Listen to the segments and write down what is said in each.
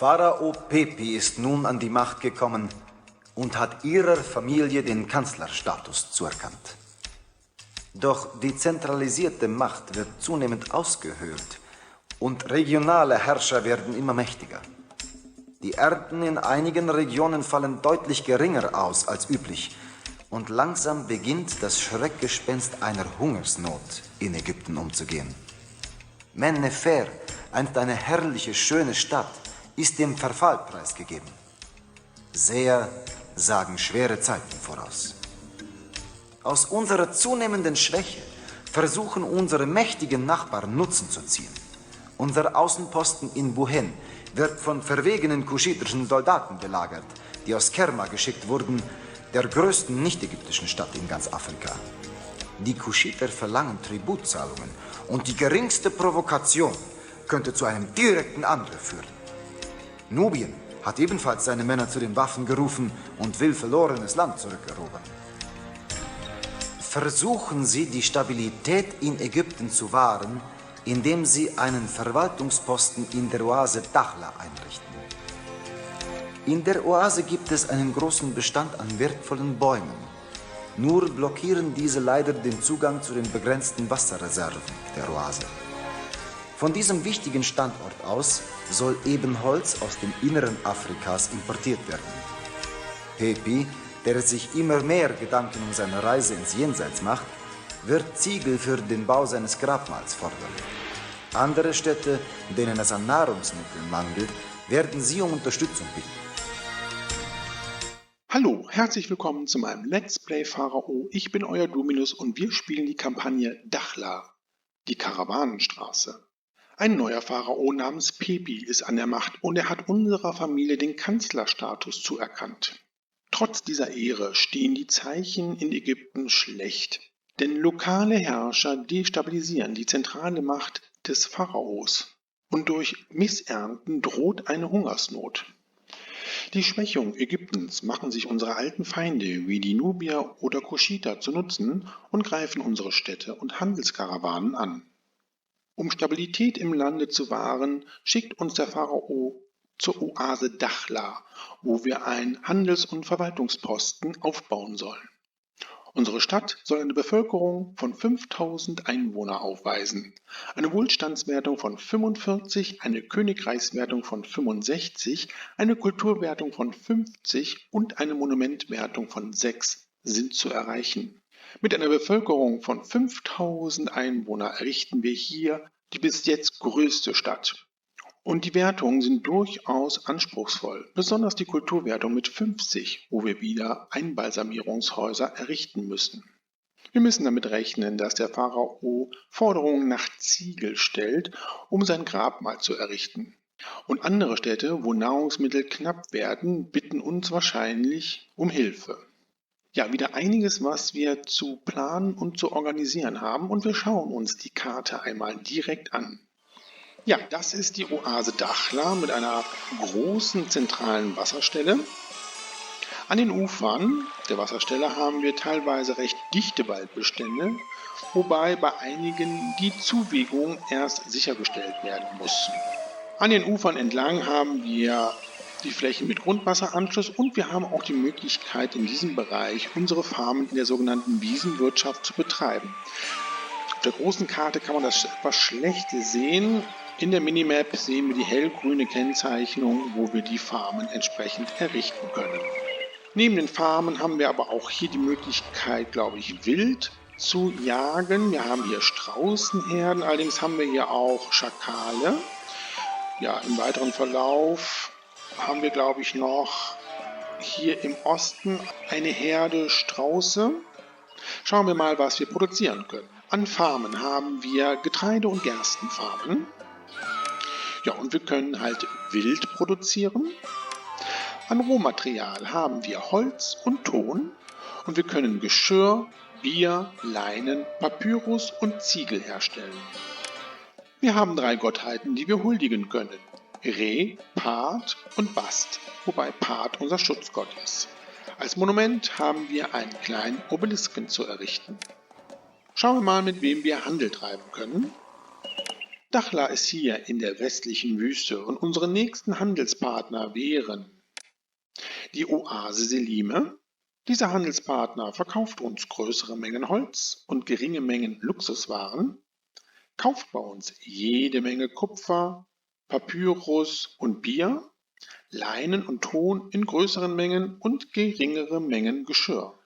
Pharao Pepi ist nun an die Macht gekommen und hat ihrer Familie den Kanzlerstatus zuerkannt. Doch die zentralisierte Macht wird zunehmend ausgehöhlt und regionale Herrscher werden immer mächtiger. Die Ernten in einigen Regionen fallen deutlich geringer aus als üblich und langsam beginnt das Schreckgespenst einer Hungersnot in Ägypten umzugehen. Mennefer, einst eine herrliche, schöne Stadt, ist dem Verfall preisgegeben. Seher sagen schwere Zeiten voraus. Aus unserer zunehmenden Schwäche versuchen unsere mächtigen Nachbarn Nutzen zu ziehen. Unser Außenposten in Buhen wird von verwegenen kuschitischen Soldaten belagert, die aus Kerma geschickt wurden, der größten nicht-ägyptischen Stadt in ganz Afrika. Die Kuschiter verlangen Tributzahlungen und die geringste Provokation könnte zu einem direkten Angriff führen. Nubien hat ebenfalls seine Männer zu den Waffen gerufen und will verlorenes Land zurückerobern. Versuchen Sie, die Stabilität in Ägypten zu wahren, indem Sie einen Verwaltungsposten in der Oase Dakhla einrichten. In der Oase gibt es einen großen Bestand an wertvollen Bäumen. Nur blockieren diese leider den Zugang zu den begrenzten Wasserreserven der Oase. Von diesem wichtigen Standort aus soll Ebenholz aus dem Inneren Afrikas importiert werden. Pepi, der sich immer mehr Gedanken um seine Reise ins Jenseits macht, wird Ziegel für den Bau seines Grabmals fordern. Andere Städte, denen es an Nahrungsmitteln mangelt, werden sie um Unterstützung bitten. Hallo, herzlich willkommen zu meinem Let's Play Pharao. Ich bin euer Dominus und wir spielen die Kampagne Dakhla, die Karawanenstraße. Ein neuer Pharao namens Pepi ist an der Macht und er hat unserer Familie den Kanzlerstatus zuerkannt. Trotz dieser Ehre stehen die Zeichen in Ägypten schlecht, denn lokale Herrscher destabilisieren die zentrale Macht des Pharaos und durch Missernten droht eine Hungersnot. Die Schwächung Ägyptens machen sich unsere alten Feinde wie die Nubier oder Kuschiter zu Nutzen und greifen unsere Städte und Handelskarawanen an. Um Stabilität im Lande zu wahren, schickt uns der Pharao zur Oase Dakhla, wo wir einen Handels- und Verwaltungsposten aufbauen sollen. Unsere Stadt soll eine Bevölkerung von 5000 Einwohner aufweisen, eine Wohlstandswertung von 45, eine Königreichswertung von 65, eine Kulturwertung von 50 und eine Monumentwertung von 6 sind zu erreichen. Mit einer Bevölkerung von 5000 Einwohnern errichten wir hier die bis jetzt größte Stadt. Und die Wertungen sind durchaus anspruchsvoll, besonders die Kulturwertung mit 50, wo wir wieder Einbalsamierungshäuser errichten müssen. Wir müssen damit rechnen, dass der Pharao Forderungen nach Ziegel stellt, um sein Grabmal zu errichten. Und andere Städte, wo Nahrungsmittel knapp werden, bitten uns wahrscheinlich um Hilfe. Ja, wieder einiges, was wir zu planen und zu organisieren haben und wir schauen uns die Karte einmal direkt an. Ja, das ist die Oase Dakhla mit einer großen zentralen Wasserstelle. An den Ufern der Wasserstelle haben wir teilweise recht dichte Waldbestände, wobei bei einigen die Zuwegung erst sichergestellt werden muss. An den Ufern entlang haben wir die Flächen mit Grundwasseranschluss und wir haben auch die Möglichkeit, in diesem Bereich unsere Farmen in der sogenannten Wiesenwirtschaft zu betreiben. Auf der großen Karte kann man das etwas schlecht sehen. In der Minimap sehen wir die hellgrüne Kennzeichnung, wo wir die Farmen entsprechend errichten können. Neben den Farmen haben wir aber auch hier die Möglichkeit, glaube ich, wild zu jagen. Wir haben hier Straußenherden, allerdings haben wir hier auch Schakale. Ja, im weiteren Verlauf haben wir, glaube ich, noch hier im Osten eine Herde Strauße. Schauen wir mal, was wir produzieren können. An Farmen haben wir Getreide- und Gerstenfarmen. Ja, und wir können halt Wild produzieren. An Rohmaterial haben wir Holz und Ton und wir können Geschirr, Bier, Leinen, Papyrus und Ziegel herstellen. Wir haben 3 Gottheiten, die wir huldigen können. Re, Phat und Bast, wobei Phat unser Schutzgott ist. Als Monument haben wir einen kleinen Obelisken zu errichten. Schauen wir mal, mit wem wir Handel treiben können. Dakhla ist hier in der westlichen Wüste und unsere nächsten Handelspartner wären die Oase Selime. Dieser Handelspartner verkauft uns größere Mengen Holz und geringe Mengen Luxuswaren, kauft bei uns jede Menge Kupfer, Papyrus und Bier, Leinen und Ton in größeren Mengen und geringere Mengen Geschirr.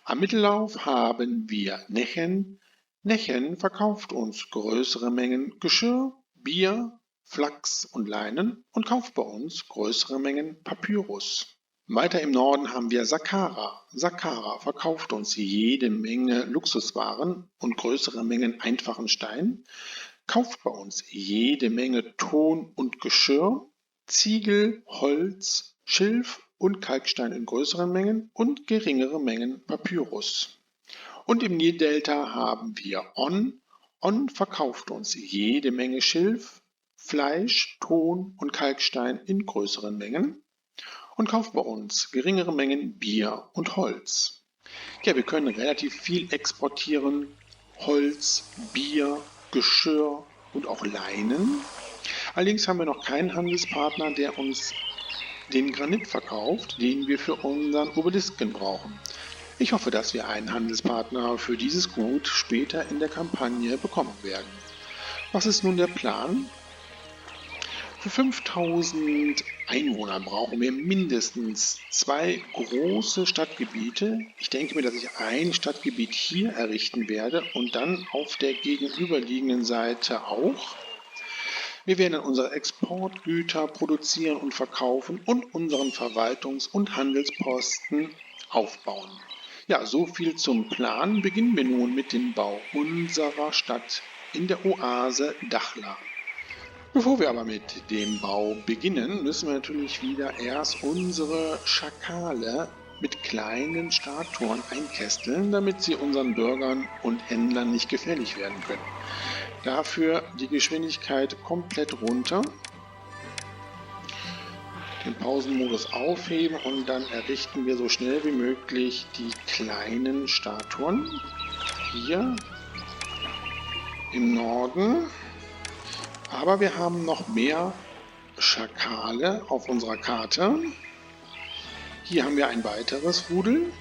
Am Mittellauf haben wir Nechen. Nechen verkauft uns größere Mengen Geschirr, Bier, Flachs und Leinen und kauft bei uns größere Mengen Papyrus. Weiter im Norden haben wir Saqqara. Saqqara verkauft uns jede Menge Luxuswaren und größere Mengen einfachen Stein, kauft bei uns jede Menge Ton und Geschirr, Ziegel, Holz, Schilf und Kalkstein in größeren Mengen und geringere Mengen Papyrus. Und im Nildelta haben wir On. On verkauft uns jede Menge Schilf, Fleisch, Ton und Kalkstein in größeren Mengen und kauft bei uns geringere Mengen Bier und Holz. Ja, wir können relativ viel exportieren. Holz, Bier, Geschirr und auch Leinen. Allerdings haben wir noch keinen Handelspartner, der uns den Granit verkauft, den wir für unseren Obelisken brauchen. Ich hoffe, dass wir einen Handelspartner für dieses Gut später in der Kampagne bekommen werden. Was ist nun der Plan? Für 5000 Einwohner brauchen wir mindestens 2 große Stadtgebiete. Ich denke mir, dass ich ein Stadtgebiet hier errichten werde und dann auf der gegenüberliegenden Seite auch. Wir werden unsere Exportgüter produzieren und verkaufen und unseren Verwaltungs- und Handelsposten aufbauen. Ja, so viel zum Plan. Beginnen wir nun mit dem Bau unserer Stadt in der Oase Dakhla. Bevor wir aber mit dem Bau beginnen, müssen wir natürlich wieder erst unsere Schakale mit kleinen Statuen einkästeln, damit sie unseren Bürgern und Händlern nicht gefährlich werden können. Dafür die Geschwindigkeit komplett runter, den Pausenmodus aufheben und dann errichten wir so schnell wie möglich die kleinen Statuen hier im Norden. Aber wir haben noch mehr Schakale auf unserer Karte. Hier haben wir ein weiteres Rudel.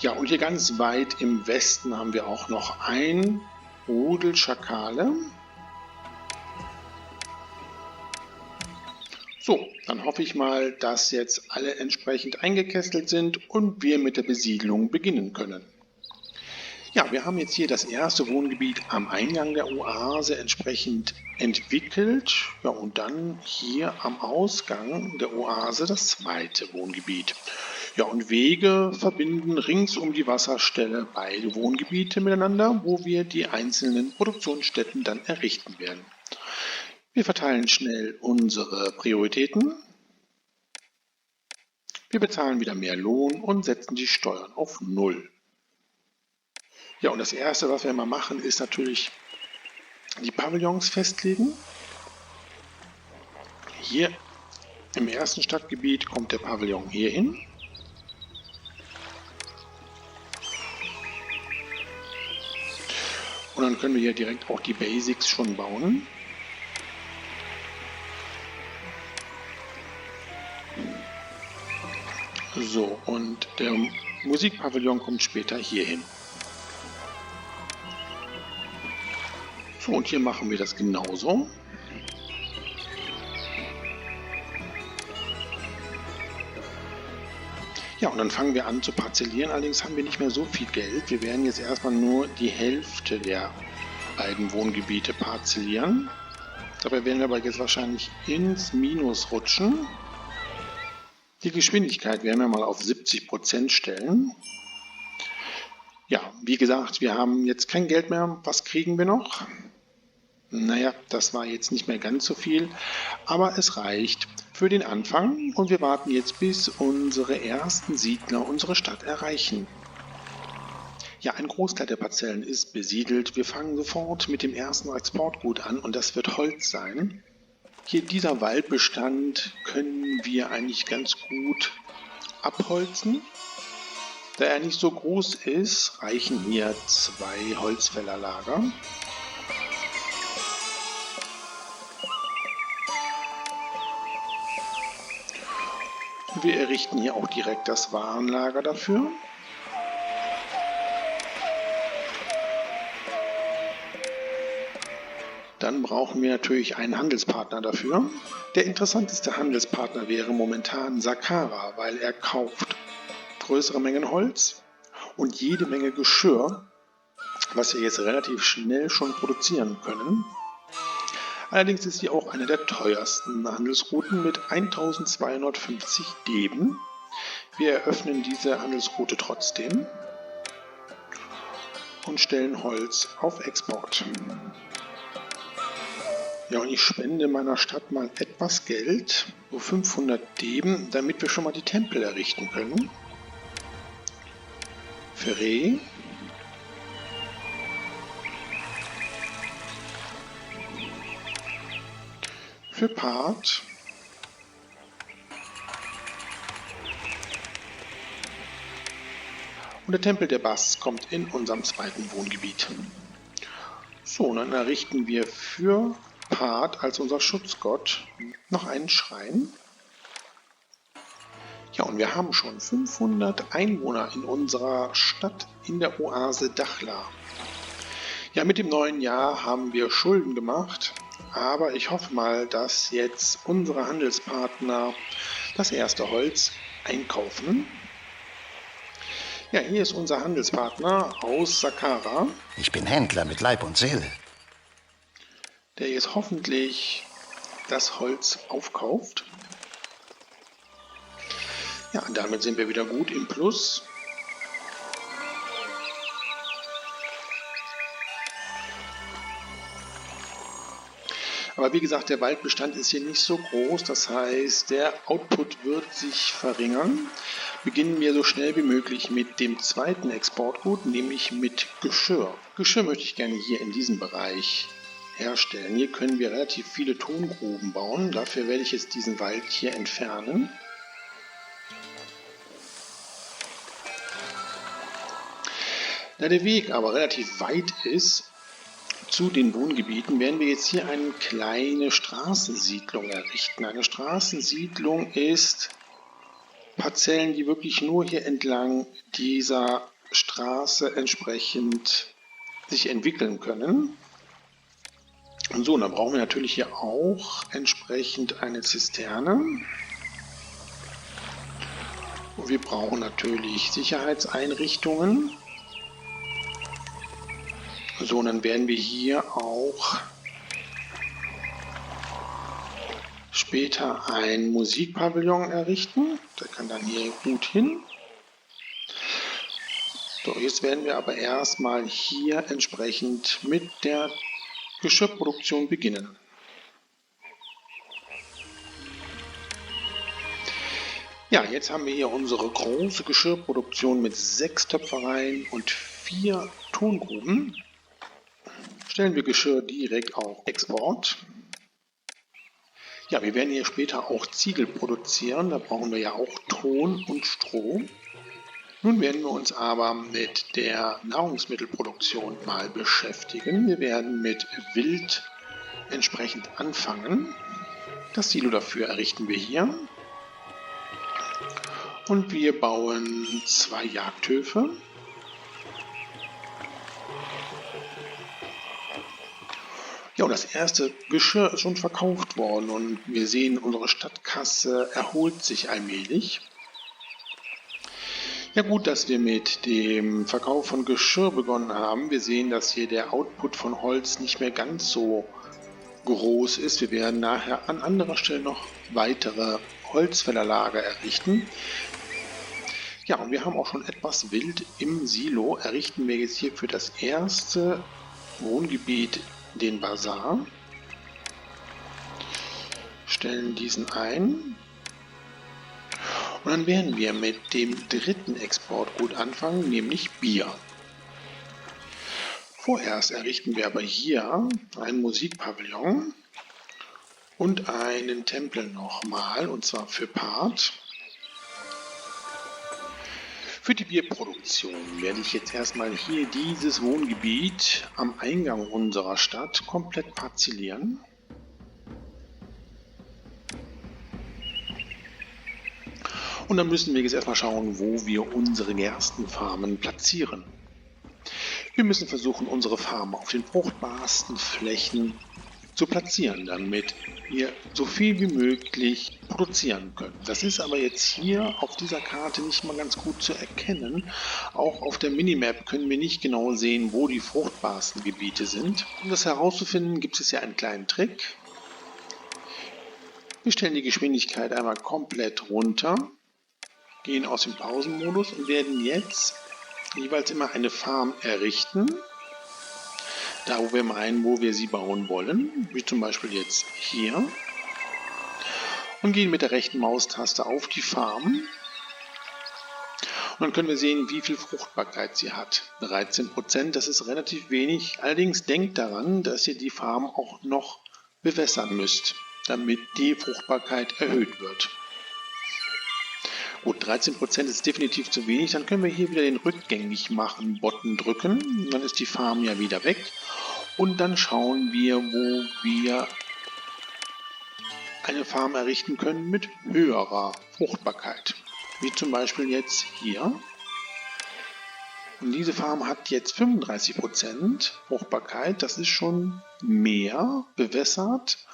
Ja, und hier ganz weit im Westen haben wir auch noch ein Rudel Schakale. So, dann hoffe ich mal, dass jetzt alle entsprechend eingekesselt sind und wir mit der Besiedlung beginnen können. Ja, wir haben jetzt hier das erste Wohngebiet am Eingang der Oase entsprechend entwickelt. Ja, und dann hier am Ausgang der Oase das zweite Wohngebiet. Ja, und Wege verbinden rings um die Wasserstelle beide Wohngebiete miteinander, wo wir die einzelnen Produktionsstätten dann errichten werden. Wir verteilen schnell unsere Prioritäten. Wir bezahlen wieder mehr Lohn und setzen die Steuern auf 0. Ja, und das Erste, was wir mal machen, ist natürlich die Pavillons festlegen. Hier im ersten Stadtgebiet kommt der Pavillon hier hin. Und dann können wir hier direkt auch die Basics schon bauen. So, und der Musikpavillon kommt später hier hin. So, und hier machen wir das genauso. Ja, und dann fangen wir an zu parzellieren. Allerdings haben wir nicht mehr so viel Geld. Wir werden jetzt erstmal nur die Hälfte der beiden Wohngebiete parzellieren. Dabei werden wir aber jetzt wahrscheinlich ins Minus rutschen. Die Geschwindigkeit werden wir mal auf 70% stellen. Ja, wie gesagt, wir haben jetzt kein Geld mehr. Was kriegen wir noch? Naja, das war jetzt nicht mehr ganz so viel, aber es reicht für den Anfang und wir warten jetzt, bis unsere ersten Siedler unsere Stadt erreichen. Ja, ein Großteil der Parzellen ist besiedelt. Wir fangen sofort mit dem ersten Exportgut an und das wird Holz sein. Hier dieser Waldbestand können wir eigentlich ganz gut abholzen. Da er nicht so groß ist, reichen hier 2 Holzfällerlager. Wir errichten hier auch direkt das Warenlager dafür. Dann brauchen wir natürlich einen Handelspartner dafür. Der interessanteste Handelspartner wäre momentan Sakara, weil er kauft größere Mengen Holz und jede Menge Geschirr, was wir jetzt relativ schnell schon produzieren können. Allerdings ist sie auch eine der teuersten Handelsrouten mit 1250 Deben. Wir eröffnen diese Handelsroute trotzdem und stellen Holz auf Export. Ja, und ich spende meiner Stadt mal etwas Geld, so 500 Deben, damit wir schon mal die Tempel errichten können. Für Re. Für Part. Und der Tempel der Bas kommt in unserem zweiten Wohngebiet. So, und dann errichten wir für Part als unser Schutzgott noch einen Schrein. Ja, und wir haben schon 500 Einwohner in unserer Stadt in der Oase Dakhla. Ja, mit dem neuen Jahr haben wir Schulden gemacht, aber ich hoffe mal, dass jetzt unsere Handelspartner das erste Holz einkaufen. Ja, hier ist unser Handelspartner aus Sakara. Ich bin Händler mit Leib und Seele. Der jetzt hoffentlich das Holz aufkauft. Ja, und damit sind wir wieder gut im Plus. Aber wie gesagt, der Waldbestand ist hier nicht so groß, das heißt, der Output wird sich verringern. Beginnen wir so schnell wie möglich mit dem zweiten Exportgut, nämlich mit Geschirr. Geschirr möchte ich gerne hier in diesem Bereich herstellen. Hier können wir relativ viele Tongruben bauen. Dafür werde ich jetzt diesen Wald hier entfernen. Da der Weg aber relativ weit ist zu den Wohngebieten, werden wir jetzt hier eine kleine Straßensiedlung errichten. Eine Straßensiedlung ist Parzellen, die wirklich nur hier entlang dieser Straße entsprechend sich entwickeln können. Und so, dann brauchen wir natürlich hier auch entsprechend eine Zisterne. Und wir brauchen natürlich Sicherheitseinrichtungen. So, und dann werden wir hier auch später ein Musikpavillon errichten. Der kann dann hier gut hin. So, jetzt werden wir aber erstmal hier entsprechend mit der Geschirrproduktion beginnen. Ja, jetzt haben wir hier unsere große Geschirrproduktion mit 6 Töpfereien und 4 Tongruben. Stellen wir Geschirr direkt auf Export. Ja, wir werden hier später auch Ziegel produzieren, da brauchen wir ja auch Ton und Stroh. Nun werden wir uns aber mit der Nahrungsmittelproduktion mal beschäftigen. Wir werden mit Wild entsprechend anfangen. Das Silo dafür errichten wir hier. Und wir bauen 2 Jagdhöfe. Ja, und das erste Geschirr ist schon verkauft worden und wir sehen, unsere Stadtkasse erholt sich allmählich. Ja, gut, dass wir mit dem Verkauf von Geschirr begonnen haben. Wir sehen, dass hier der Output von Holz nicht mehr ganz so groß ist. Wir werden nachher an anderer Stelle noch weitere Holzfällerlager errichten. Ja, und wir haben auch schon etwas Wild im Silo. Errichten wir jetzt hier für das erste Wohngebiet den Bazar. Stellen diesen ein. Und dann werden wir mit dem dritten Exportgut anfangen, nämlich Bier. Vorerst errichten wir aber hier ein Musikpavillon und einen Tempel nochmal, und zwar für Part. Für die Bierproduktion werde ich jetzt erstmal hier dieses Wohngebiet am Eingang unserer Stadt komplett parzellieren. Und dann müssen wir jetzt erstmal schauen, wo wir unsere Gerstenfarmen platzieren. Wir müssen versuchen, unsere Farmen auf den fruchtbarsten Flächen zu platzieren, damit wir so viel wie möglich produzieren können. Das ist aber jetzt hier auf dieser Karte nicht mal ganz gut zu erkennen. Auch auf der Minimap können wir nicht genau sehen, wo die fruchtbarsten Gebiete sind. Um das herauszufinden, gibt es ja einen kleinen Trick. Wir stellen die Geschwindigkeit einmal komplett runter, gehen aus dem Pausenmodus und werden jetzt jeweils immer eine Farm errichten. Da, wo wir meinen, wo wir sie bauen wollen, wie zum Beispiel jetzt hier, und gehen mit der rechten Maustaste auf die Farm. Und dann können wir sehen, wie viel Fruchtbarkeit sie hat. 13%, das ist relativ wenig. Allerdings denkt daran, dass ihr die Farm auch noch bewässern müsst, damit die Fruchtbarkeit erhöht wird. Gut, 13% ist definitiv zu wenig. Dann können wir hier wieder den Rückgängig-Machen-Button drücken. Dann ist die Farm ja wieder weg. Und dann schauen wir, wo wir eine Farm errichten können mit höherer Fruchtbarkeit. Wie zum Beispiel jetzt hier. Und diese Farm hat jetzt 35% Fruchtbarkeit. Das ist schon mehr. Bewässert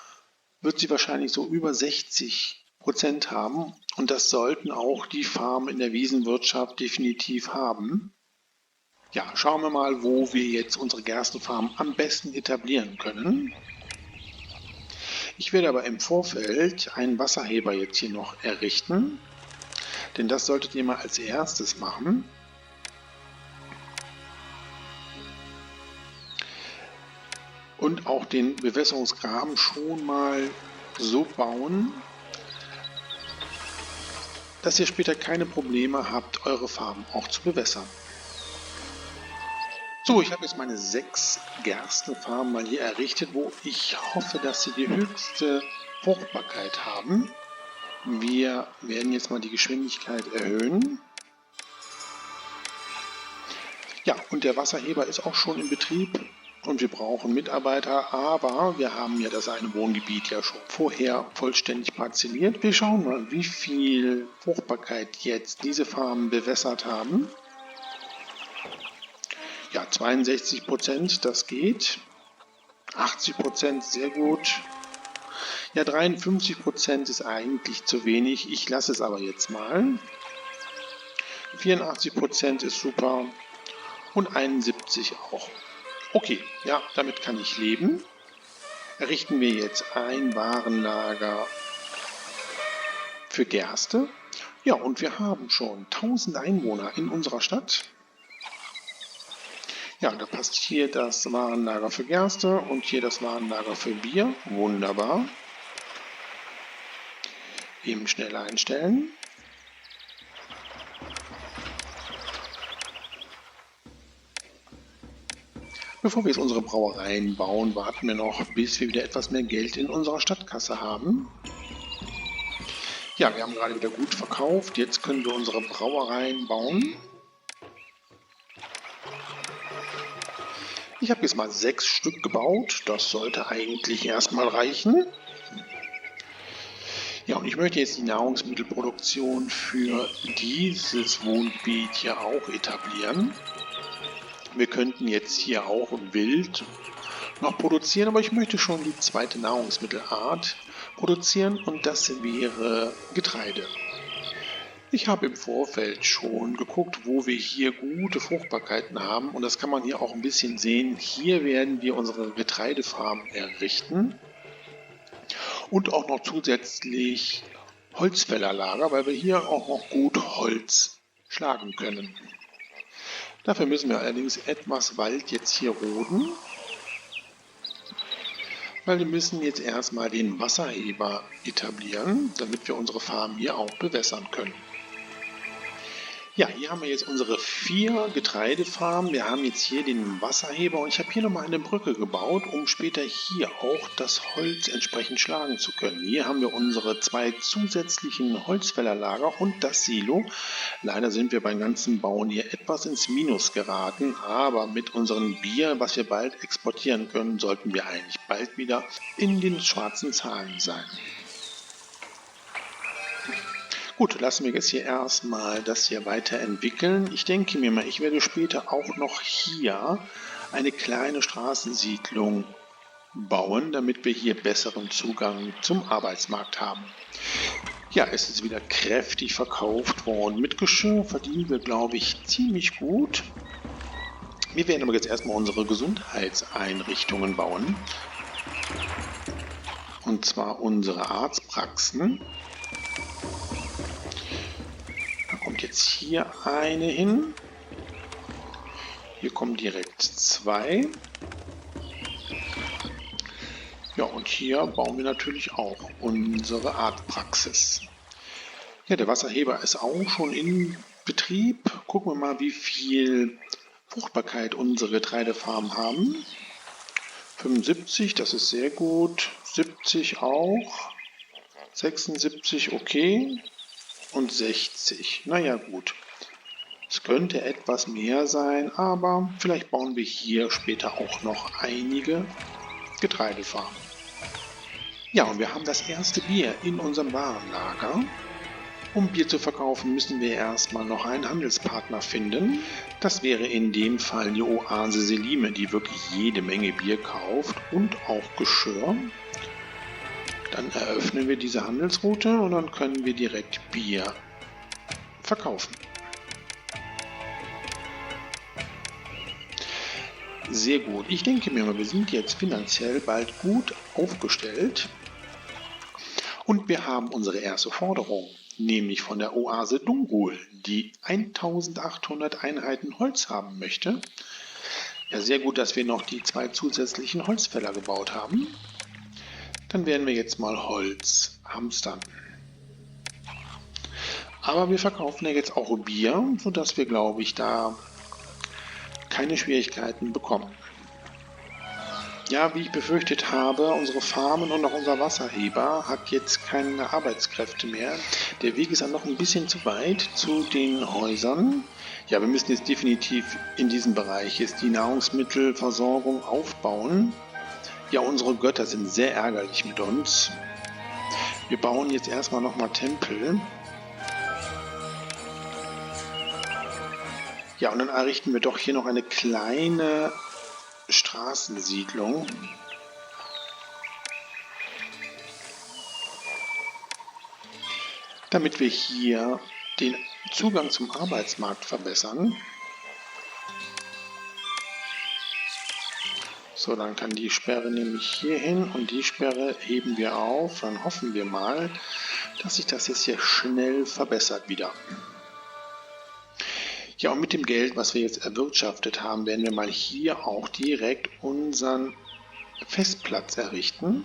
wird sie wahrscheinlich so über 60% haben. Und das sollten auch die Farmen in der Wiesenwirtschaft definitiv haben. Ja, schauen wir mal, wo wir jetzt unsere Gerstenfarm am besten etablieren können. Ich werde aber im Vorfeld einen Wasserheber jetzt hier noch errichten, denn das solltet ihr mal als erstes machen. Und auch den Bewässerungsgraben schon mal so bauen, dass ihr später keine Probleme habt, eure Farben auch zu bewässern. So, ich habe jetzt meine 6 Gerstenfarmen mal hier errichtet, wo ich hoffe, dass sie die höchste Fruchtbarkeit haben. Wir werden jetzt mal die Geschwindigkeit erhöhen. Ja, und der Wasserheber ist auch schon in Betrieb und wir brauchen Mitarbeiter, aber wir haben ja das eine Wohngebiet ja schon vorher vollständig parzelliert. Wir schauen mal, wie viel Fruchtbarkeit jetzt diese Farmen bewässert haben. Ja, 62%, das geht. 80%, sehr gut. Ja, 53% ist eigentlich zu wenig. Ich lasse es aber jetzt mal. 84% ist super. Und 71% auch. Okay, ja, damit kann ich leben. Errichten wir jetzt ein Warenlager für Gerste. Ja, und wir haben schon 1000 Einwohner in unserer Stadt. Ja, da passt hier das Warenlager für Gerste und hier das Warenlager für Bier. Wunderbar. Eben schnell einstellen. Bevor wir jetzt unsere Brauereien bauen, warten wir noch, bis wir wieder etwas mehr Geld in unserer Stadtkasse haben. Ja, wir haben gerade wieder gut verkauft. Jetzt können wir unsere Brauereien bauen. Ich habe jetzt mal 6 Stück gebaut. Das sollte eigentlich erstmal reichen. Ja, und ich möchte jetzt die Nahrungsmittelproduktion für dieses Wohngebiet hier auch etablieren. Wir könnten jetzt hier auch wild noch produzieren, aber ich möchte schon die zweite Nahrungsmittelart produzieren und das wäre Getreide. Ich habe im Vorfeld schon geguckt, wo wir hier gute Fruchtbarkeiten haben und das kann man hier auch ein bisschen sehen. Hier werden wir unsere Getreidefarm errichten und auch noch zusätzlich Holzfällerlager, weil wir hier auch noch gut Holz schlagen können. Dafür müssen wir allerdings etwas Wald jetzt hier roden, weil wir müssen jetzt erstmal den Wasserheber etablieren, damit wir unsere Farm hier auch bewässern können. Ja, hier haben wir jetzt unsere 4 Getreidefarmen. Wir haben jetzt hier den Wasserheber und ich habe hier nochmal eine Brücke gebaut, um später hier auch das Holz entsprechend schlagen zu können. Hier haben wir unsere 2 zusätzlichen Holzfällerlager und das Silo. Leider sind wir beim ganzen Bauen hier etwas ins Minus geraten, aber mit unserem Bier, was wir bald exportieren können, sollten wir eigentlich bald wieder in den schwarzen Zahlen sein. Gut, lassen wir jetzt hier erstmal das hier weiterentwickeln. Ich denke mir mal, ich werde später auch noch hier eine kleine Straßensiedlung bauen, damit wir hier besseren Zugang zum Arbeitsmarkt haben. Ja, es ist wieder kräftig verkauft worden. Mit Geschirr verdienen wir, glaube ich, ziemlich gut. Wir werden aber jetzt erstmal unsere Gesundheitseinrichtungen bauen. Und zwar unsere Arztpraxen. Kommt jetzt hier eine hin. Hier kommen direkt 2. Ja, und hier bauen wir natürlich auch unsere Arztpraxis. Ja, der Wasserheber ist auch schon in Betrieb. Gucken wir mal, wie viel Fruchtbarkeit unsere Getreidefarmen haben. 75, das ist sehr gut. 70 auch. 76, okay. Und 60. Naja, gut. Es könnte etwas mehr sein, aber vielleicht bauen wir hier später auch noch einige Getreidefarmen. Ja, und wir haben das erste Bier in unserem Warenlager. Um Bier zu verkaufen, müssen wir erstmal noch einen Handelspartner finden. Das wäre in dem Fall die Oase Selime, die wirklich jede Menge Bier kauft und auch Geschirr. Dann eröffnen wir diese Handelsroute und dann können wir direkt Bier verkaufen. Sehr gut. Ich denke mir mal, wir sind jetzt finanziell bald gut aufgestellt. Und wir haben unsere erste Forderung, nämlich von der Oase Dungul, die 1800 Einheiten Holz haben möchte. Ja, sehr gut, dass wir noch die 2 zusätzlichen Holzfäller gebaut haben. Dann werden wir jetzt mal Holz hamstern. Aber wir verkaufen ja jetzt auch Bier, sodass wir, glaube ich, da keine Schwierigkeiten bekommen. Ja, wie ich befürchtet habe, unsere Farmen und auch unser Wasserheber hat jetzt keine Arbeitskräfte mehr. Der Weg ist dann noch ein bisschen zu weit zu den Häusern. Ja, wir müssen jetzt definitiv in diesem Bereich jetzt die Nahrungsmittelversorgung aufbauen. Ja, unsere Götter sind sehr ärgerlich mit uns. Wir bauen jetzt erstmal nochmal Tempel. Ja, und dann errichten wir doch hier noch eine kleine Straßensiedlung. Damit wir hier den Zugang zum Arbeitsmarkt verbessern. So, dann kann die Sperre nämlich hier hin und die Sperre heben wir auf. Dann hoffen wir mal, dass sich das jetzt hier schnell verbessert wieder. Ja, und mit dem Geld, was wir jetzt erwirtschaftet haben, werden wir mal hier auch direkt unseren Festplatz errichten.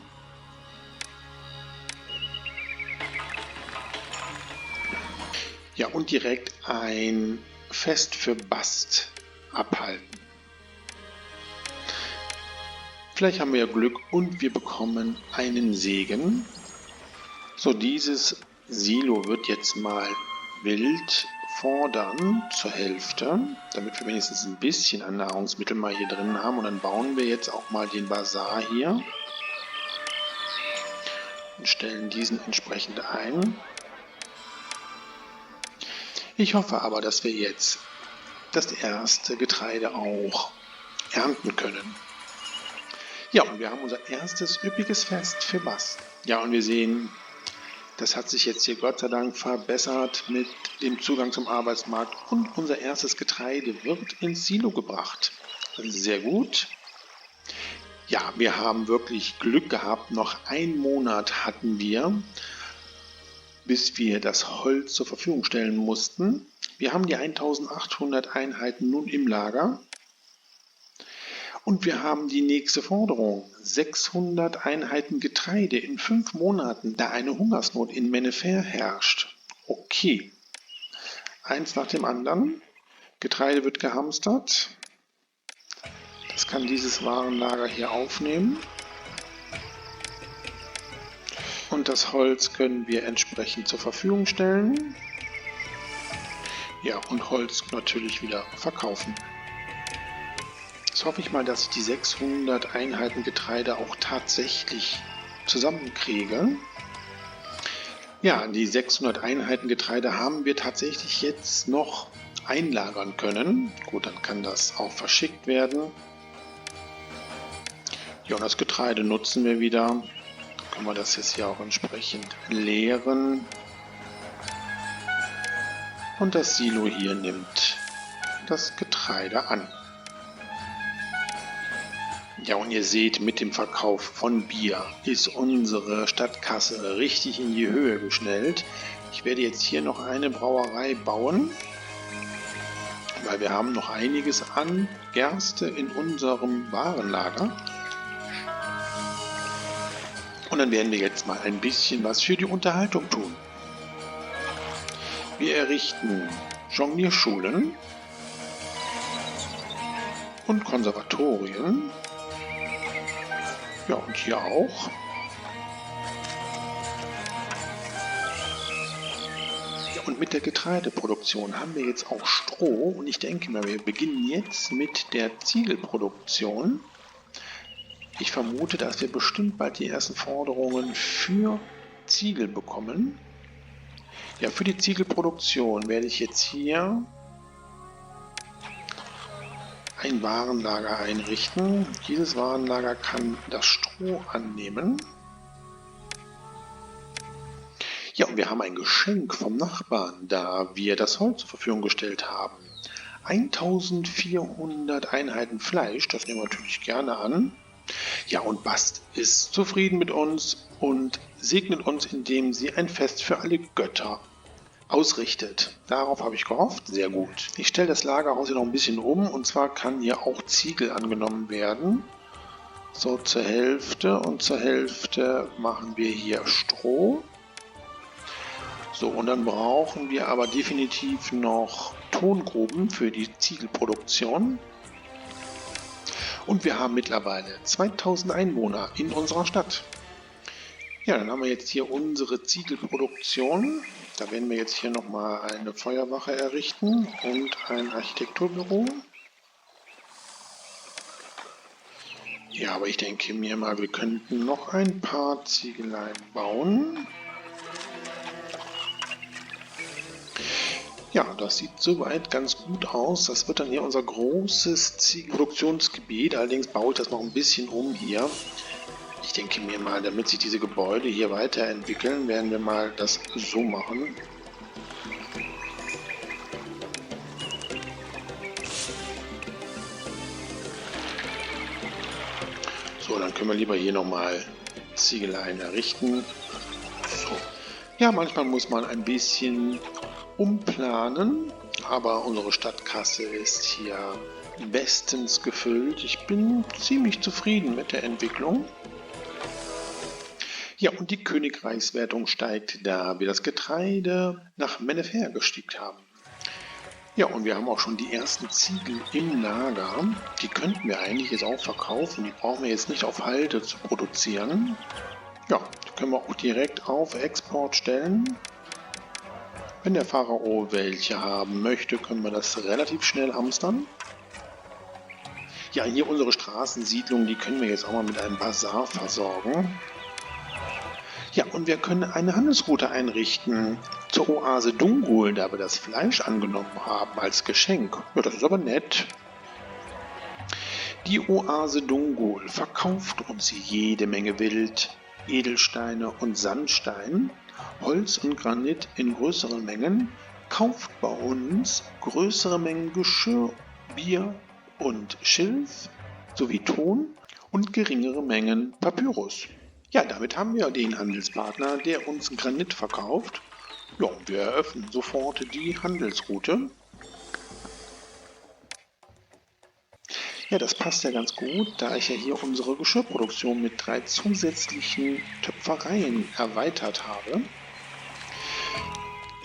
Ja, und direkt ein Fest für Bast abhalten. Vielleicht haben wir ja Glück und wir bekommen einen Segen. So, dieses Silo wird jetzt mal wild fordern zur Hälfte, damit wir wenigstens ein bisschen an Nahrungsmittel mal hier drin haben. Und dann bauen wir jetzt auch mal den Bazar hier und stellen diesen entsprechend ein. Ich hoffe aber, dass wir jetzt das erste Getreide auch ernten können. Ja, und wir haben unser erstes üppiges Fest für Bast. Ja, und wir sehen, das hat sich jetzt hier Gott sei Dank verbessert mit dem Zugang zum Arbeitsmarkt und unser erstes Getreide wird ins Silo gebracht. Sehr gut. Ja, wir haben wirklich Glück gehabt. Noch einen Monat hatten wir, bis wir das Holz zur Verfügung stellen mussten. Wir haben die 1800 Einheiten nun im Lager. Und wir haben die nächste Forderung, 600 Einheiten Getreide in 5 Monaten, da eine Hungersnot in Mennefer herrscht. Okay, eins nach dem anderen. Getreide wird gehamstert. Das kann dieses Warenlager hier aufnehmen. Und das Holz können wir entsprechend zur Verfügung stellen. Ja, und Holz natürlich wieder verkaufen. Jetzt hoffe ich mal, dass ich die 600 Einheiten Getreide auch tatsächlich zusammenkriege. Ja, die 600 Einheiten Getreide haben wir tatsächlich jetzt noch einlagern können. Gut, dann kann das auch verschickt werden. Ja, und das Getreide nutzen wir wieder. Dann können wir das jetzt hier auch entsprechend leeren. Und das Silo hier nimmt das Getreide an. Ja, und ihr seht, mit dem Verkauf von Bier ist unsere Stadtkasse richtig in die Höhe geschnellt. Ich werde jetzt hier noch eine Brauerei bauen, weil wir haben noch einiges an Gerste in unserem Warenlager. Und dann werden wir jetzt mal ein bisschen was für die Unterhaltung tun. Wir errichten Jonglierschulen und Konservatorien. Ja, und hier auch. Ja, und mit der Getreideproduktion haben wir jetzt auch Stroh. Und ich denke mal, wir beginnen jetzt mit der Ziegelproduktion. Ich vermute, dass wir bestimmt bald die ersten Forderungen für Ziegel bekommen. Ja, für die Ziegelproduktion werde ich jetzt hier ein Warenlager einrichten. Dieses Warenlager kann das Stroh annehmen. Ja, und wir haben ein Geschenk vom Nachbarn, da wir das Holz zur Verfügung gestellt haben. 1400 Einheiten Fleisch, das nehmen wir natürlich gerne an. Ja, und Bast ist zufrieden mit uns und segnet uns, indem sie ein Fest für alle Götter ausrichtet. Darauf habe ich gehofft. Sehr gut. Ich stelle das Lagerhaus hier noch ein bisschen um, und zwar kann hier auch Ziegel angenommen werden. So zur Hälfte, und zur Hälfte machen wir hier Stroh. So, und dann brauchen wir aber definitiv noch Tongruben für die Ziegelproduktion. Und wir haben mittlerweile 2000 Einwohner in unserer Stadt. Ja, dann haben wir jetzt hier unsere Ziegelproduktion. Da werden wir jetzt hier nochmal eine Feuerwache errichten und ein Architekturbüro. Ja, aber ich denke mir mal, wir könnten noch ein paar Ziegeleien bauen. Ja, das sieht soweit ganz gut aus. Das wird dann hier unser großes Ziegelproduktionsgebiet. Allerdings baue ich das noch ein bisschen um hier. Ich denke mir mal, damit sich diese Gebäude hier weiterentwickeln, werden wir mal das so machen. So, dann können wir lieber hier nochmal Ziegeleien errichten. So. Ja, manchmal muss man ein bisschen umplanen, aber unsere Stadtkasse ist hier bestens gefüllt. Ich bin ziemlich zufrieden mit der Entwicklung. Ja, und die Königreichswertung steigt, da wir das Getreide nach Mennefer geschickt haben. Ja, und wir haben auch schon die ersten Ziegel im Lager. Die könnten wir eigentlich jetzt auch verkaufen. Die brauchen wir jetzt nicht auf Halde zu produzieren. Ja, die können wir auch direkt auf Export stellen. Wenn der Pharao welche haben möchte, können wir das relativ schnell hamstern. Ja, hier unsere Straßensiedlung, die können wir jetzt auch mal mit einem Bazar versorgen. Ja, und wir können eine Handelsroute einrichten zur Oase Dungul, da wir das Fleisch angenommen haben als Geschenk. Ja, das ist aber nett. Die Oase Dungul verkauft uns jede Menge Wild, Edelsteine und Sandstein, Holz und Granit in größeren Mengen, kauft bei uns größere Mengen Geschirr, Bier und Schilf sowie Ton und geringere Mengen Papyrus. Ja, damit haben wir den Handelspartner, der uns Granit verkauft. Ja, und wir eröffnen sofort die Handelsroute. Ja, das passt ja ganz gut, da ich ja hier unsere Geschirrproduktion mit 3 zusätzlichen Töpfereien erweitert habe.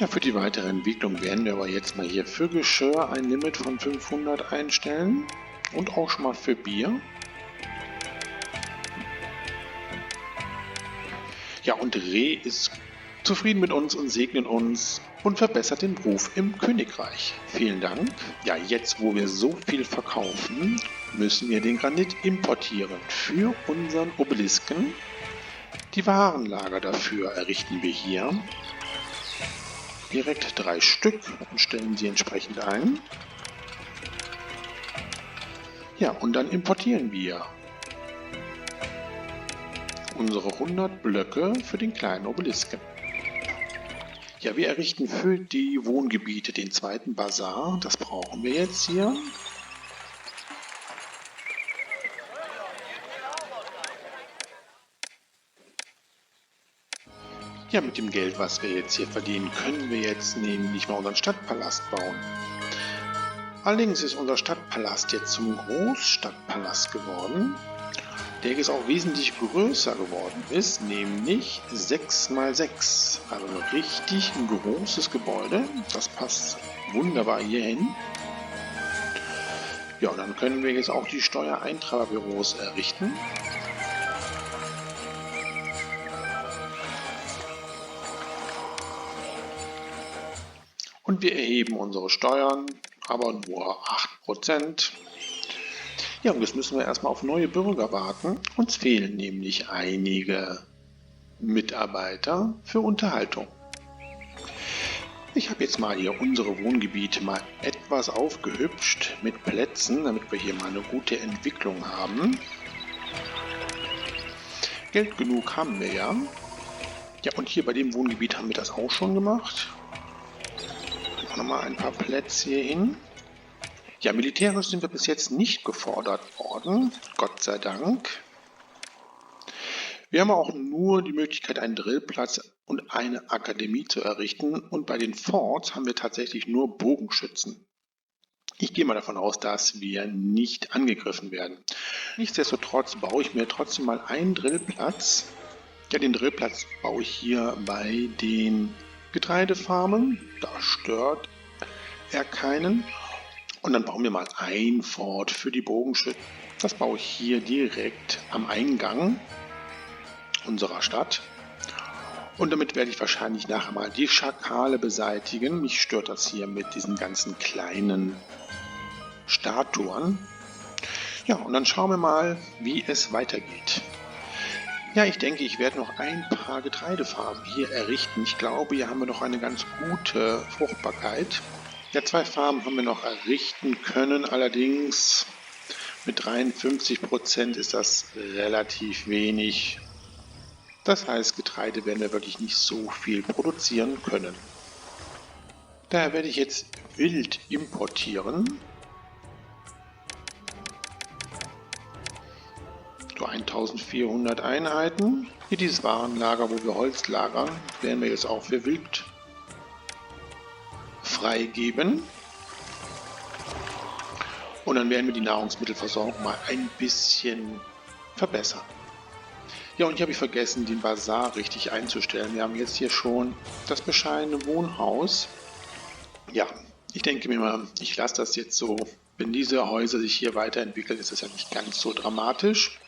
Ja, für die weitere Entwicklung werden wir aber jetzt mal hier für Geschirr ein Limit von 500 einstellen und auch schon mal für Bier. Ja, und Reh ist zufrieden mit uns und segnet uns und verbessert den Ruf im Königreich. Vielen Dank. Ja, jetzt wo wir so viel verkaufen, müssen wir den Granit importieren für unseren Obelisken. Die Warenlager dafür errichten wir hier. Direkt 3 Stück und stellen sie entsprechend ein. Ja, und dann importieren wir unsere 100 Blöcke für den kleinen Obelisken. Ja, wir errichten für die Wohngebiete den zweiten Bazar. Das brauchen wir jetzt hier. Ja, mit dem Geld, was wir jetzt hier verdienen, können wir jetzt nämlich mal unseren Stadtpalast bauen. Allerdings ist unser Stadtpalast jetzt zum Großstadtpalast geworden, der jetzt auch wesentlich größer geworden ist, nämlich 6×6. Also ein richtig großes Gebäude. Das passt wunderbar hier hin. Ja, und dann können wir jetzt auch die Steuereintreiberbüros errichten. Und wir erheben unsere Steuern, aber nur 8%. Ja, und jetzt müssen wir erstmal auf neue Bürger warten. Uns fehlen nämlich einige Mitarbeiter für Unterhaltung. Ich habe jetzt mal hier unsere Wohngebiete mal etwas aufgehübscht mit Plätzen, damit wir hier mal eine gute Entwicklung haben. Geld genug haben wir ja. Ja, und hier bei dem Wohngebiet haben wir das auch schon gemacht. Nochmal ein paar Plätze hier hin. Ja, militärisch sind wir bis jetzt nicht gefordert worden, Gott sei Dank. Wir haben auch nur die Möglichkeit, einen Drillplatz und eine Akademie zu errichten. Und bei den Forts haben wir tatsächlich nur Bogenschützen. Ich gehe mal davon aus, dass wir nicht angegriffen werden. Nichtsdestotrotz baue ich mir trotzdem mal einen Drillplatz. Ja, den Drillplatz baue ich hier bei den Getreidefarmen. Da stört er keinen. Und dann bauen wir mal ein Fort für die Bogenschützen. Das baue ich hier direkt am Eingang unserer Stadt. Und damit werde ich wahrscheinlich nachher mal die Schakale beseitigen. Mich stört das hier mit diesen ganzen kleinen Statuen. Ja, und dann schauen wir mal, wie es weitergeht. Ja, ich denke, ich werde noch ein paar Getreidefarmen hier errichten. Ich glaube, hier haben wir noch eine ganz gute Fruchtbarkeit. Ja, 2 Farmen haben wir noch errichten können, allerdings mit 53% ist das relativ wenig. Das heißt, Getreide werden wir wirklich nicht so viel produzieren können. Daher werde ich jetzt Wild importieren. So 1400 Einheiten. Hier dieses Warenlager, wo wir Holz lagern, werden wir jetzt auch für Wild freigeben. Und dann werden wir die Nahrungsmittelversorgung mal ein bisschen verbessern. Ja, und hier habe ich vergessen, den Bazar richtig einzustellen. Wir haben jetzt hier schon das bescheidene Wohnhaus. Ja, ich denke mir mal, ich lasse das jetzt so. Wenn diese Häuser sich hier weiterentwickeln, ist das ja nicht ganz so dramatisch.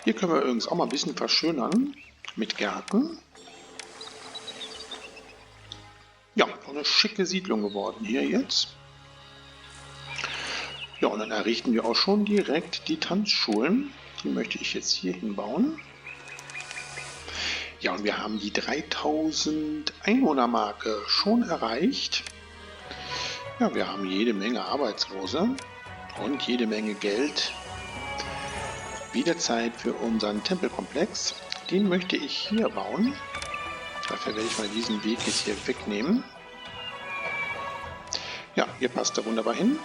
Hier können wir übrigens auch mal ein bisschen verschönern mit Gärten. Ja, eine schicke Siedlung geworden hier jetzt. Ja, und dann errichten wir auch schon direkt die Tanzschulen. Die möchte ich jetzt hier hinbauen. Ja, und wir haben die 3000 Einwohnermarke schon erreicht. Ja, wir haben jede Menge Arbeitslose und jede Menge Geld. Wieder Zeit für unseren Tempelkomplex. Den möchte ich hier bauen. Dafür werde ich mal diesen Weg jetzt hier wegnehmen. Ja, hier passt er wunderbar hin.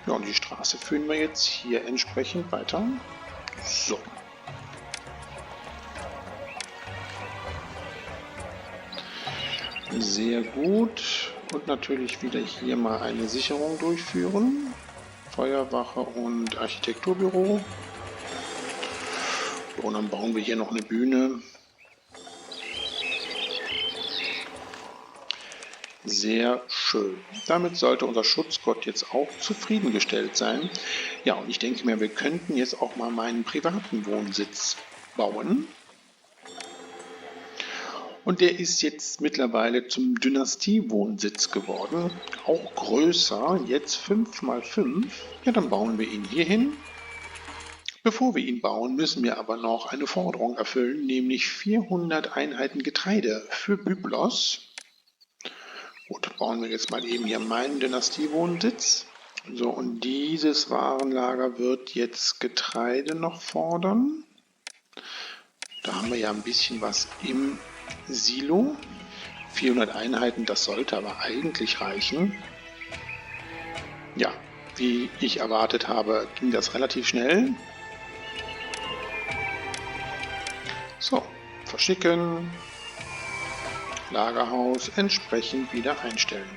Ja, und die Straße führen wir jetzt hier entsprechend weiter. So. Sehr gut. Und natürlich wieder hier mal eine Sicherung durchführen. Feuerwache und Architekturbüro. Und dann bauen wir hier noch eine Bühne. Sehr schön. Damit sollte unser Schutzgott jetzt auch zufriedengestellt sein. Ja, und ich denke mir, wir könnten jetzt auch mal meinen privaten Wohnsitz bauen. Und der ist jetzt mittlerweile zum Dynastiewohnsitz geworden. Auch größer, jetzt 5×5. Ja, dann bauen wir ihn hier hin. Bevor wir ihn bauen, müssen wir aber noch eine Forderung erfüllen, nämlich 400 Einheiten Getreide für Byblos. Gut, bauen wir jetzt mal eben hier meinen Dynastiewohnsitz. So, und dieses Warenlager wird jetzt Getreide noch fordern. Da haben wir ja ein bisschen was im Silo. 400 Einheiten, das sollte aber eigentlich reichen. Ja, wie ich erwartet habe, ging das relativ schnell. So, verschicken. Lagerhaus entsprechend wieder einstellen.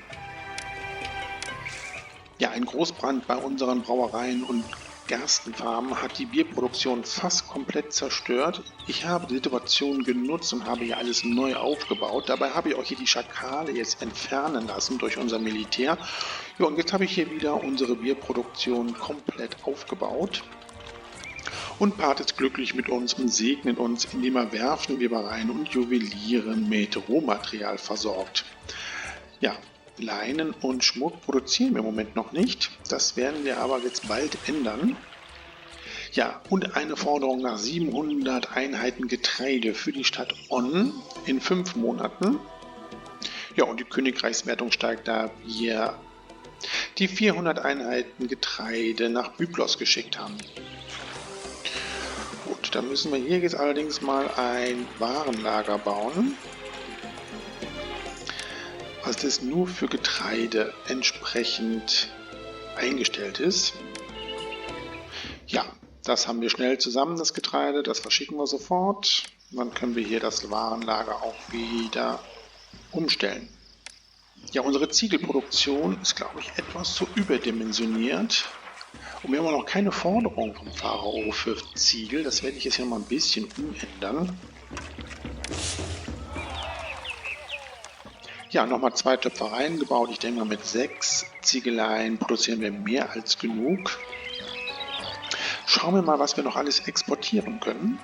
Ja, ein Großbrand bei unseren Brauereien und Gerstenfarmen hat die Bierproduktion fast komplett zerstört. Ich habe die Situation genutzt und habe hier alles neu aufgebaut. Dabei habe ich auch hier die Schakale jetzt entfernen lassen durch unser Militär. Ja, und jetzt habe ich hier wieder unsere Bierproduktion komplett aufgebaut. Und Part ist glücklich mit uns und segnet uns, indem er Werften, Webereien und Juweliere mit Rohmaterial versorgt. Ja, Leinen und Schmuck produzieren wir im Moment noch nicht. Das werden wir aber jetzt bald ändern. Ja, und eine Forderung nach 700 Einheiten Getreide für die Stadt On in 5 Monaten. Ja, und die Königreichswertung steigt, da wir die 400 Einheiten Getreide nach Byblos geschickt haben. Gut, dann müssen wir hier jetzt allerdings mal ein Warenlager bauen, was das nur für Getreide entsprechend eingestellt ist. Ja, das haben wir schnell zusammen, das Getreide, das verschicken wir sofort. Dann können wir hier das Warenlager auch wieder umstellen. Ja, unsere Ziegelproduktion ist, glaube ich, etwas zu überdimensioniert. Und wir haben noch keine Forderung vom Pharao für Ziegel. Das werde ich jetzt hier mal ein bisschen umändern. Ja, nochmal 2 Töpfereien gebaut. Ich denke mal, mit 6 Ziegeleien produzieren wir mehr als genug. Schauen wir mal, was wir noch alles exportieren können.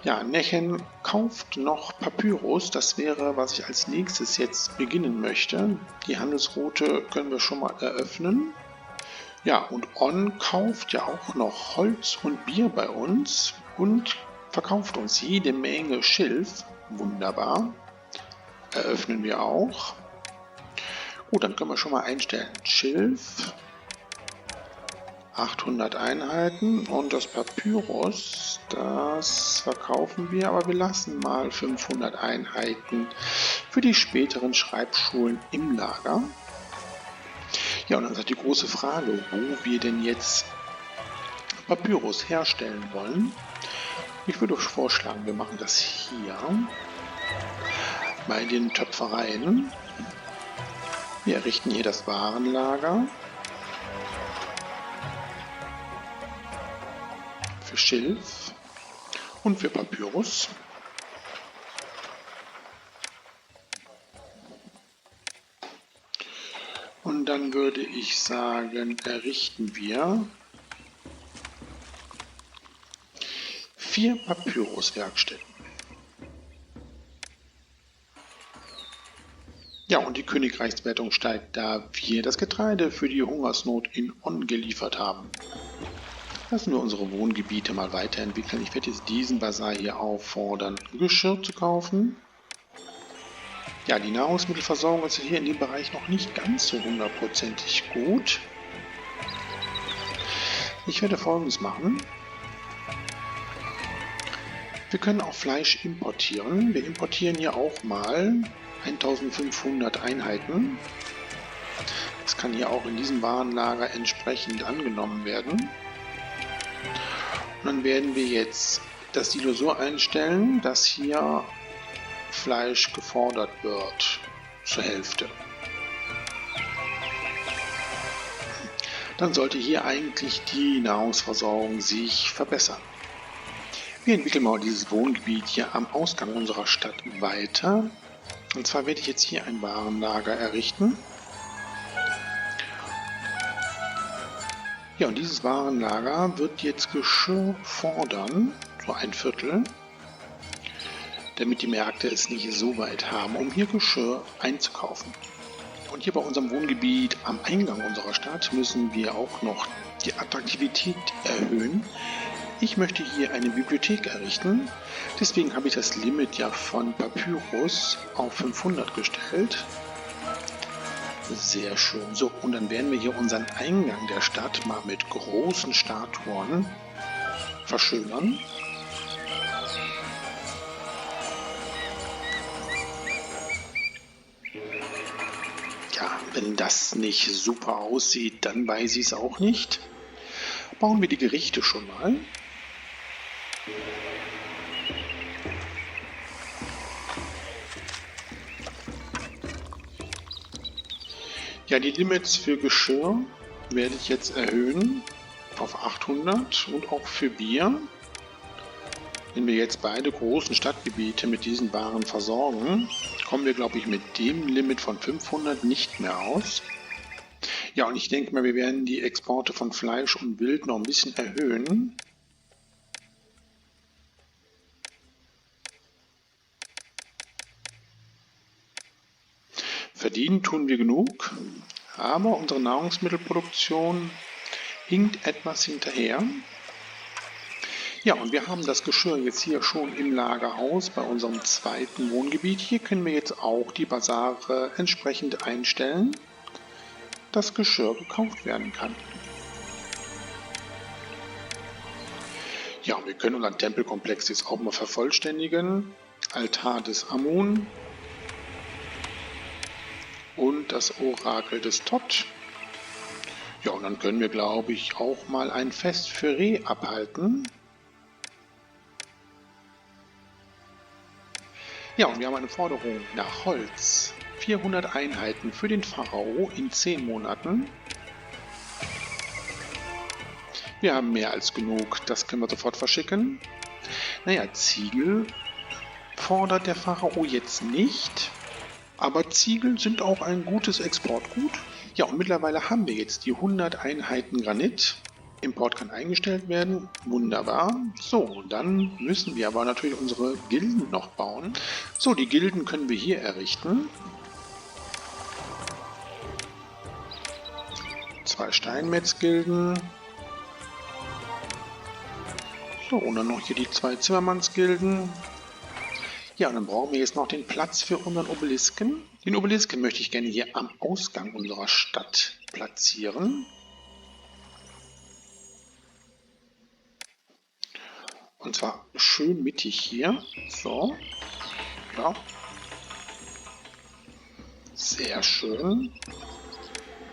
Ja, Nechen kauft noch Papyrus. Das wäre, was ich als nächstes jetzt beginnen möchte. Die Handelsroute können wir schon mal eröffnen. Ja, und On kauft ja auch noch Holz und Bier bei uns und verkauft uns jede Menge Schilf. Wunderbar. Eröffnen wir auch. Gut, dann können wir schon mal einstellen. Schilf. 800 Einheiten und das Papyrus, das verkaufen wir, aber wir lassen mal 500 Einheiten für die späteren Schreibschulen im Lager. Ja, und dann ist die große Frage, wo wir denn jetzt Papyrus herstellen wollen. Ich würde vorschlagen, wir machen das hier bei den Töpfereien. Wir errichten hier das Warenlager für Schilf und für Papyrus. Und dann würde ich sagen, errichten wir 4 Papyruswerkstätten. Ja, und die Königreichswertung steigt, da wir das Getreide für die Hungersnot in On geliefert haben. Lassen wir unsere Wohngebiete mal weiterentwickeln. Ich werde jetzt diesen Basar hier auffordern, Geschirr zu kaufen. Ja, die Nahrungsmittelversorgung ist hier in dem Bereich noch nicht ganz so hundertprozentig gut. Ich werde Folgendes machen. Wir können auch Fleisch importieren. Wir importieren hier auch mal 1500 Einheiten. Das kann hier auch in diesem Warenlager entsprechend angenommen werden. Und dann werden wir jetzt das Silo so einstellen, dass hier Fleisch gefordert wird, zur Hälfte. Dann sollte hier eigentlich die Nahrungsversorgung sich verbessern. Wir entwickeln mal dieses Wohngebiet hier am Ausgang unserer Stadt weiter. Und zwar werde ich jetzt hier ein Warenlager errichten. Ja, und dieses Warenlager wird jetzt Geschirr fordern, so ein Viertel, damit die Märkte es nicht so weit haben, um hier Geschirr einzukaufen. Und hier bei unserem Wohngebiet am Eingang unserer Stadt müssen wir auch noch die Attraktivität erhöhen. Ich möchte hier eine Bibliothek errichten, deswegen habe ich das Limit ja von Papyrus auf 500 gestellt. Sehr schön. So, und dann werden wir hier unseren Eingang der Stadt mal mit großen Statuen verschönern. Ja, wenn das nicht super aussieht, dann weiß ich es auch nicht. Bauen wir die Gerichte schon mal. Ja, die Limits für Geschirr werde ich jetzt erhöhen auf 800 und auch für Bier. Wenn wir jetzt beide großen Stadtgebiete mit diesen Waren versorgen, kommen wir, glaube ich, mit dem Limit von 500 nicht mehr aus. Ja, und ich denke mal, wir werden die Exporte von Fleisch und Wild noch ein bisschen erhöhen. Verdienen tun wir genug, aber unsere Nahrungsmittelproduktion hinkt etwas hinterher. Ja, und wir haben das Geschirr jetzt hier schon im Lagerhaus bei unserem zweiten Wohngebiet. Hier können wir jetzt auch die Basare entsprechend einstellen, dass Geschirr gekauft werden kann. Ja, und wir können unseren Tempelkomplex jetzt auch mal vervollständigen. Altar des Amun und das Orakel des Tot. Ja, und dann können wir, glaube ich, auch mal ein Fest für Re abhalten. Ja, und wir haben eine Forderung nach Holz. 400 Einheiten für den Pharao in 10 Monaten. Wir haben mehr als genug, das können wir sofort verschicken. Naja, Ziegel fordert der Pharao jetzt nicht. Aber Ziegel sind auch ein gutes Exportgut. Ja, und mittlerweile haben wir jetzt die 100 Einheiten Granit. Import kann eingestellt werden. Wunderbar. So, und dann müssen wir aber natürlich unsere Gilden noch bauen. So, die Gilden können wir hier errichten. 2 Steinmetzgilden. So, und dann noch hier die 2 Zimmermannsgilden. Ja, und dann brauchen wir jetzt noch den Platz für unseren Obelisken. Den Obelisken möchte ich gerne hier am Ausgang unserer Stadt platzieren. Und zwar schön mittig hier. So. Ja. Sehr schön.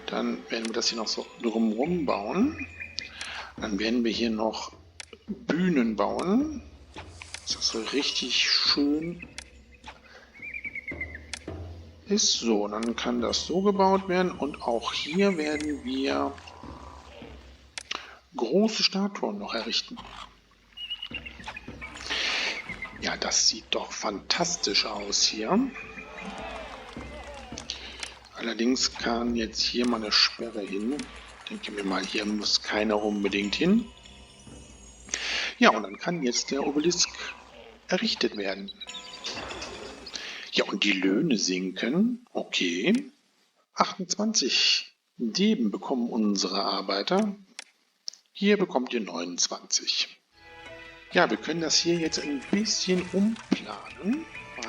Dann werden wir das hier noch so drumherum bauen. Dann werden wir hier noch Bühnen bauen. Das so richtig schön ist. So, dann kann das so gebaut werden. Und auch hier werden wir große Statuen noch errichten. Ja, das sieht doch fantastisch aus hier. Allerdings kann jetzt hier mal eine Sperre hin. Denke mir mal, hier muss keiner unbedingt hin. Ja, und dann kann jetzt der Obelisk errichtet werden. Ja, und die Löhne sinken. Okay. 28 Deben bekommen unsere Arbeiter. Hier bekommt ihr 29. Ja, wir können das hier jetzt ein bisschen umplanen.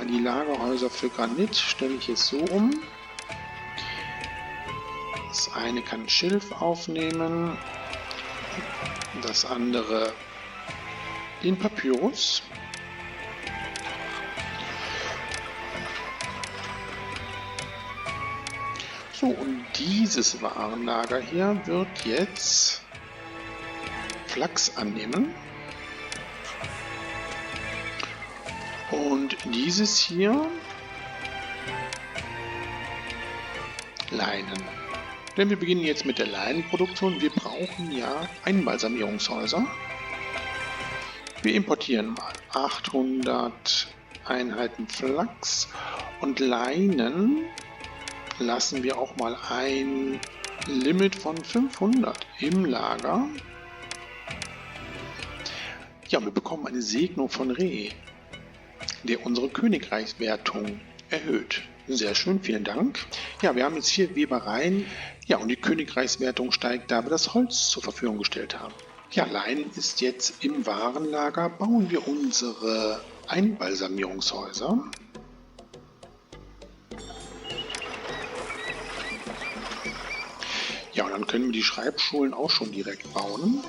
Die Lagerhäuser für Granit stelle ich jetzt so um. Das eine kann Schilf aufnehmen, das andere den Papyrus. So, und dieses Warenlager hier wird jetzt Flachs annehmen. Und dieses hier Leinen. Denn wir beginnen jetzt mit der Leinenproduktion. Wir brauchen ja Einbalsamierungshäuser. Wir importieren mal 800 Einheiten Flachs Und Leinen lassen wir auch mal ein Limit von 500 im Lager. Ja, wir bekommen eine Segnung von Re, der unsere Königreichswertung erhöht. Sehr schön, vielen Dank. Ja, wir haben jetzt 4 Webereien. Ja, und die Königreichswertung steigt, da wir das Holz zur Verfügung gestellt haben. Ja, Leinen ist jetzt im Warenlager. Bauen wir unsere Einbalsamierungshäuser. Ja, und dann können wir die Schreibschulen auch schon direkt bauen.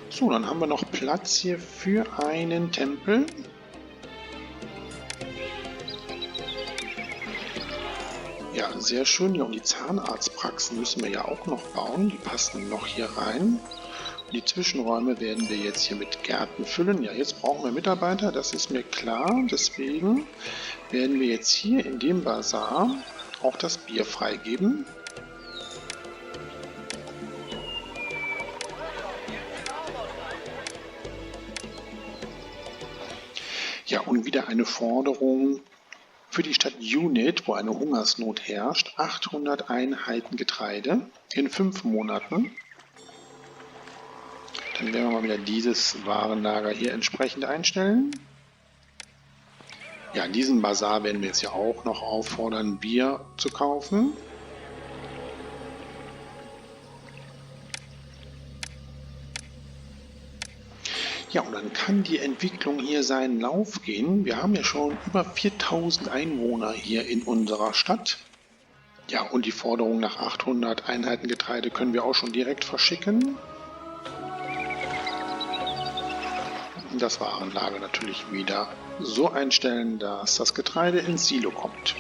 So, dann haben wir noch Platz hier für einen Tempel. Ja, sehr schön. Ja, und die Zahnarztpraxen müssen wir ja auch noch bauen. Die passen noch hier rein. Und die Zwischenräume werden wir jetzt hier mit Gärten füllen. Ja, jetzt brauchen wir Mitarbeiter, das ist mir klar. Deswegen werden wir jetzt hier in dem Bazar auch das Bier freigeben. Ja, und wieder eine Forderung für die Stadt Unit, wo eine Hungersnot herrscht. 800 Einheiten Getreide in 5 Monaten. Dann werden wir mal wieder dieses Warenlager hier entsprechend einstellen. Ja, in diesem Bazar werden wir jetzt ja auch noch auffordern, Bier zu kaufen. Ja, und dann kann die Entwicklung hier seinen Lauf gehen. Wir haben ja schon über 4000 Einwohner hier in unserer Stadt. Ja, und die Forderung nach 800 Einheiten Getreide können wir auch schon direkt verschicken. Das Warenlager natürlich wieder so einstellen, dass das Getreide ins Silo kommt.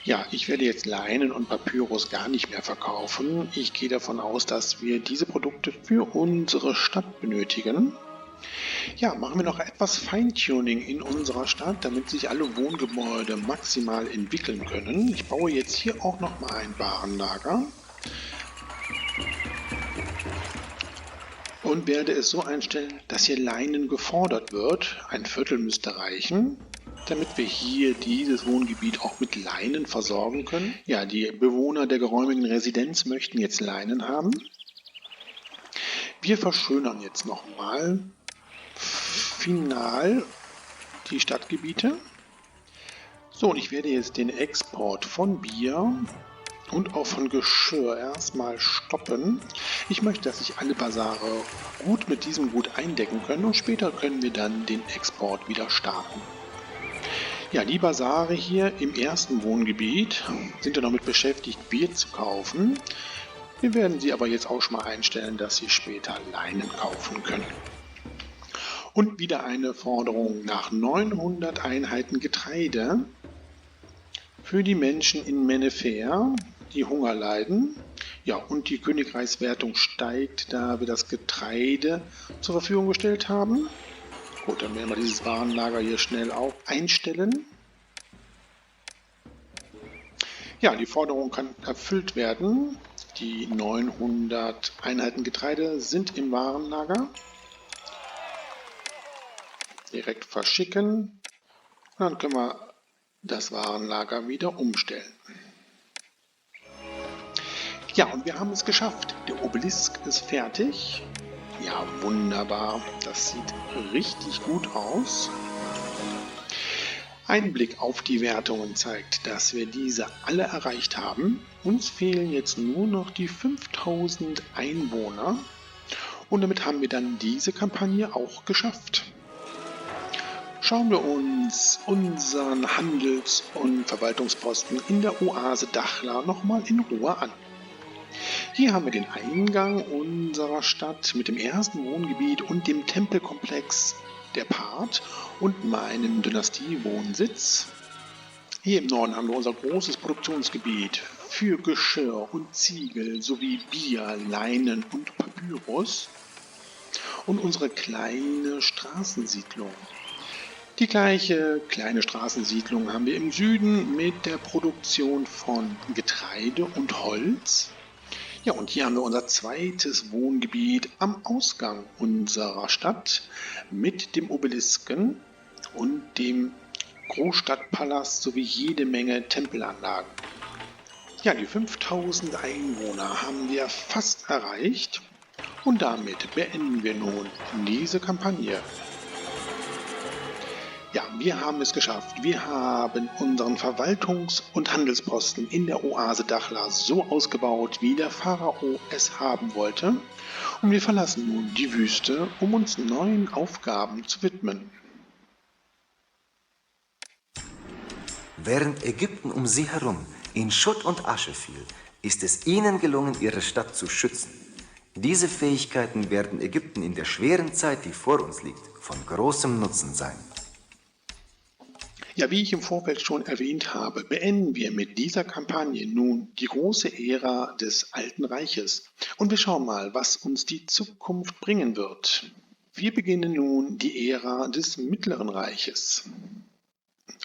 Ja, ich werde jetzt Leinen und Papyrus gar nicht mehr verkaufen. Ich gehe davon aus, dass wir diese Produkte für unsere Stadt benötigen. Ja, machen wir noch etwas Feintuning in unserer Stadt, damit sich alle Wohngebäude maximal entwickeln können. Ich baue jetzt hier auch noch mal ein Warenlager und werde es so einstellen, dass hier Leinen gefordert wird. Ein Viertel müsste reichen, damit wir hier dieses Wohngebiet auch mit Leinen versorgen können. Ja, die Bewohner der geräumigen Residenz möchten jetzt Leinen haben. Wir verschönern jetzt nochmal final die Stadtgebiete. So, und ich werde jetzt den Export von Bier und auch von Geschirr erstmal stoppen. Ich möchte, dass sich alle Basare gut mit diesem Gut eindecken können und später können wir dann den Export wieder starten. Ja, die Basare hier im ersten Wohngebiet sind ja damit beschäftigt, Bier zu kaufen. Wir werden sie aber jetzt auch schon mal einstellen, dass sie später Leinen kaufen können. Und wieder eine Forderung nach 900 Einheiten Getreide für die Menschen in Mennefer, die Hunger leiden. Ja, und die Königreichswertung steigt, da wir das Getreide zur Verfügung gestellt haben. Gut, dann werden wir dieses Warenlager hier schnell auch einstellen. Ja, die Forderung kann erfüllt werden. Die 900 Einheiten Getreide sind im Warenlager. Direkt verschicken. Und dann können wir das Warenlager wieder umstellen. Ja, und wir haben es geschafft. Der Obelisk ist fertig. Ja, wunderbar. Das sieht richtig gut aus. Ein Blick auf die Wertungen zeigt, dass wir diese alle erreicht haben. Uns fehlen jetzt nur noch die 5000 Einwohner. Und damit haben wir dann diese Kampagne auch geschafft. Schauen wir uns unseren Handels- und Verwaltungsposten in der Oase Dakhla nochmal in Ruhe an. Hier haben wir den Eingang unserer Stadt mit dem ersten Wohngebiet und dem Tempelkomplex der Part und meinem Dynastiewohnsitz. Hier im Norden haben wir unser großes Produktionsgebiet für Geschirr und Ziegel sowie Bier, Leinen und Papyrus und unsere kleine Straßensiedlung. Die gleiche kleine Straßensiedlung haben wir im Süden mit der Produktion von Getreide und Holz. Ja, und hier haben wir unser zweites Wohngebiet am Ausgang unserer Stadt mit dem Obelisken und dem Großstadtpalast sowie jede Menge Tempelanlagen. Ja, die 5000 Einwohner haben wir fast erreicht und damit beenden wir nun diese Kampagne. Ja, wir haben es geschafft. Wir haben unseren Verwaltungs- und Handelsposten in der Oase Dachla so ausgebaut, wie der Pharao es haben wollte. Und wir verlassen nun die Wüste, um uns neuen Aufgaben zu widmen. Während Ägypten um sie herum in Schutt und Asche fiel, ist es ihnen gelungen, ihre Stadt zu schützen. Diese Fähigkeiten werden Ägypten in der schweren Zeit, die vor uns liegt, von großem Nutzen sein. Ja, wie ich im Vorfeld schon erwähnt habe, beenden wir mit dieser Kampagne nun die große Ära des Alten Reiches. Und wir schauen mal, was uns die Zukunft bringen wird. Wir beginnen nun die Ära des Mittleren Reiches.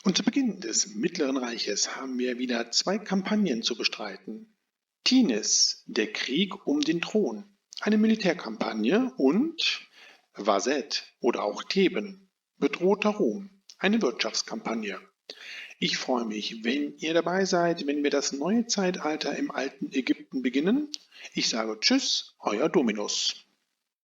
Und zu Beginn des Mittleren Reiches haben wir wieder zwei Kampagnen zu bestreiten. Tinis, der Krieg um den Thron, eine Militärkampagne, und Vaset oder auch Theben, bedrohter Rom, eine Wirtschaftskampagne. Ich freue mich, wenn ihr dabei seid, wenn wir das neue Zeitalter im alten Ägypten beginnen. Ich sage Tschüss, euer Dominus.